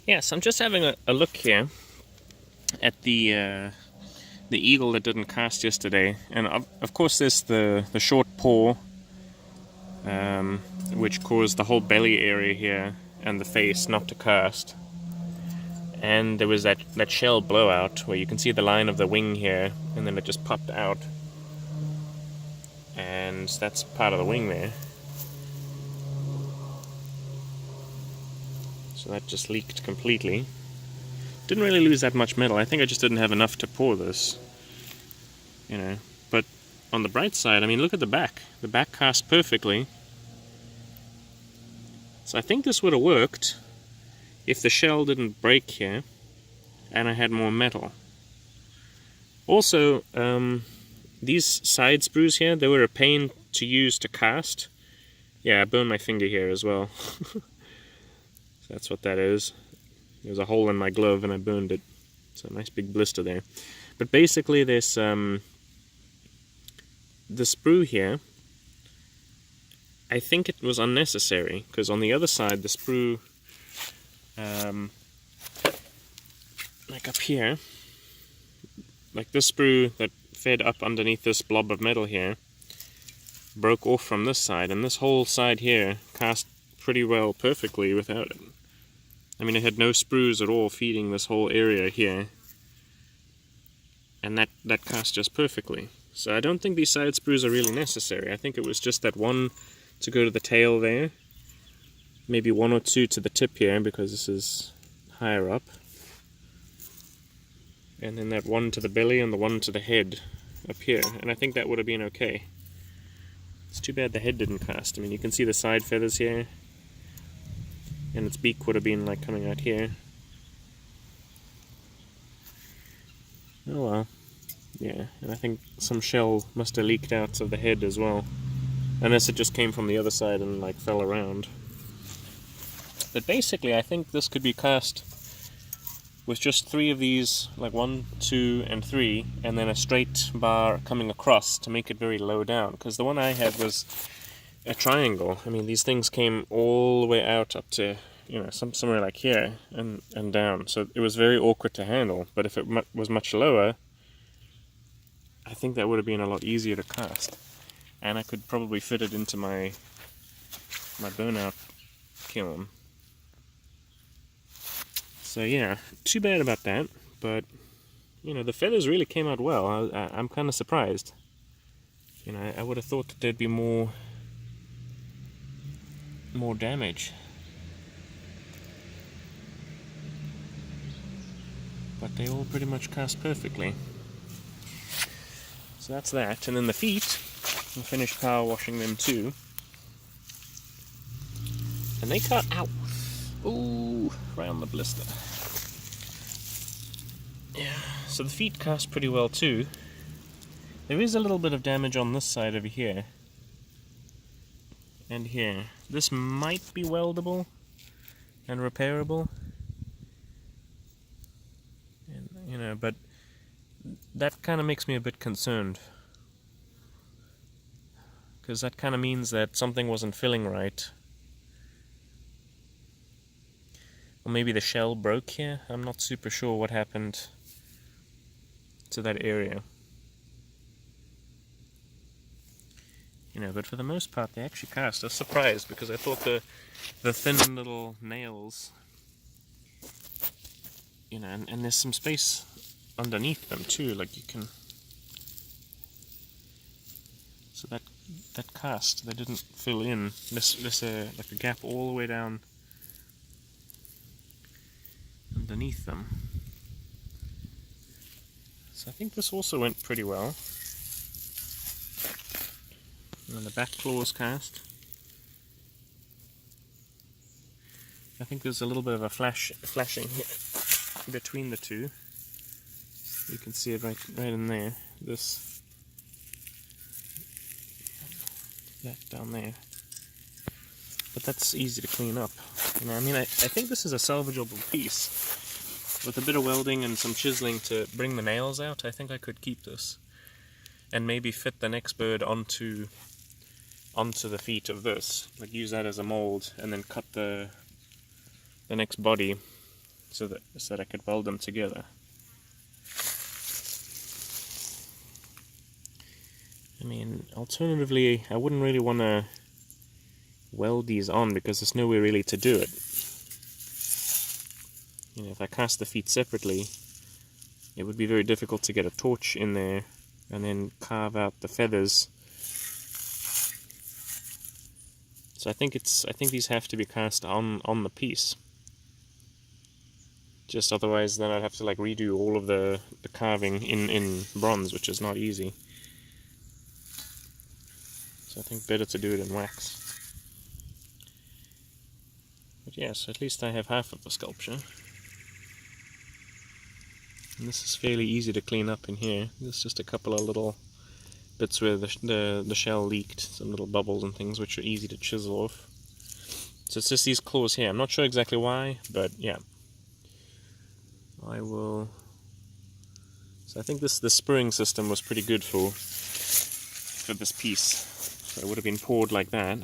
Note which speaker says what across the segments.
Speaker 1: Yeah, so I'm just having a look here at the eagle that didn't cast yesterday, and of course there's the short paw, which caused the whole belly area here and the face not to cast. And there was that shell blowout where you can see the line of the wing here, and then it just popped out, and that's part of the wing there. So that just leaked completely. Didn't really lose that much metal. I think I just didn't have enough to pour this, you know. But on the bright side, I mean, look at the back. The back cast perfectly. So I think this would have worked if the shell didn't break here and I had more metal. Also, these side sprues here, they were a pain to use to cast. Yeah, I burned my finger here as well. So that's what that is. There's a hole in my glove and I burned it. It's a nice big blister there. But basically there's the sprue here, I think it was unnecessary, because on the other side the sprue, like up here, like this sprue that fed up underneath this blob of metal here, broke off from this side, and this whole side here cast pretty well perfectly without it. I mean, it had no sprues at all feeding this whole area here, and that cast just perfectly. So I don't think these side sprues are really necessary. I think it was just that one to go to the tail there, maybe one or two to the tip here because this is higher up, and then that one to the belly and the one to the head up here, and I think that would have been okay. It's too bad the head didn't cast. I mean, you can see the side feathers here, and its beak would have been like coming out here. Oh well. Yeah, and I think some shell must have leaked out of the head as well, unless it just came from the other side and like fell around. But basically I think this could be cast with just 3 of these, like 1, 2, and 3, and then a straight bar coming across to make it very low down, because the one I had was a triangle. I mean, these things came all the way out up to, you know, somewhere like here and down, so it was very awkward to handle. But if it was much lower, I think that would have been a lot easier to cast, and I could probably fit it into my burnout kiln. So yeah, too bad about that, but you know, the feathers really came out well. I'm kind of surprised. You know, I would have thought that there'd be more damage, but they all pretty much cast perfectly. So that's that, and then the feet, I finished power washing them too, and they cut out. Ooh, right on the blister. Yeah, so the feet cast pretty well too. There is a little bit of damage on this side over here and here. This might be weldable and repairable, and you know, but that kind of makes me a bit concerned, because that kind of means that something wasn't filling right. Or maybe the shell broke here. I'm not super sure what happened to that area. You know, but for the most part they actually cast. I was surprised, because I thought the thin little nails, you know, and there's some space underneath them too, like you can, so that cast, they didn't fill in. There's like a gap all the way down underneath them. So I think this also went pretty well. And the back claws cast. I think there's a little bit of a flashing here between the two. You can see it right in there. That down there. But that's easy to clean up. You know, I mean, I think this is a salvageable piece. With a bit of welding and some chiseling to bring the nails out, I think I could keep this. And maybe fit the next bird onto the feet of this. Like use that as a mold and then cut the next body so that I could weld them together. I mean, alternatively, I wouldn't really want to weld these on because there's no way really to do it. You know, if I cast the feet separately, it would be very difficult to get a torch in there and then carve out the feathers. So I think these have to be cast on the piece. Just otherwise, then I'd have to like redo all of the carving in bronze, which is not easy. So I think better to do it in wax. But yes, at least I have half of the sculpture. And this is fairly easy to clean up in here. There's just a couple of little bits where the shell leaked, some little bubbles and things which are easy to chisel off. So it's just these claws here. I'm not sure exactly why, but yeah. I will... So I think the spring system was pretty good for this piece. So it would have been poured like that.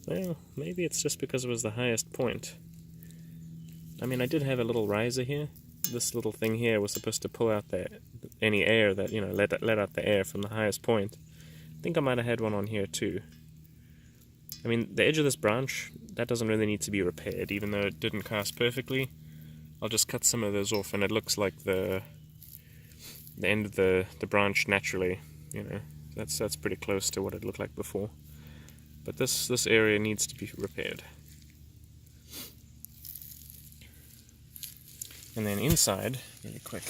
Speaker 1: Well, maybe it's just because it was the highest point. I mean, I did have a little riser here. This little thing here was supposed to pull out any air that, you know, let out the air from the highest point. I think I might have had one on here too. I mean, the edge of this branch, that doesn't really need to be repaired, even though it didn't cast perfectly. I'll just cut some of those off, and it looks like the end of the branch naturally, you know. That's pretty close to what it looked like before. But this area needs to be repaired. And then inside, really quick,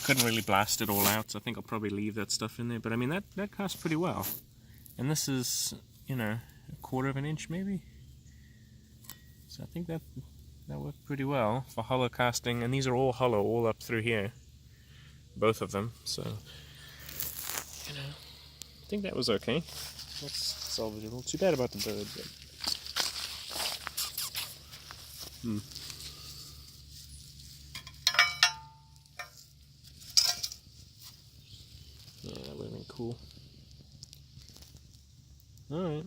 Speaker 1: couldn't really blast it all out, so I think I'll probably leave that stuff in there. But I mean, that casts pretty well. And this is, you know, 1/4 of an inch maybe. So I think that worked pretty well for hollow casting. And these are all hollow, all up through here, both of them. So, you know, I think that was okay. That's salvageable. Too bad about the bird, but... Yeah, that would have been cool. Alright.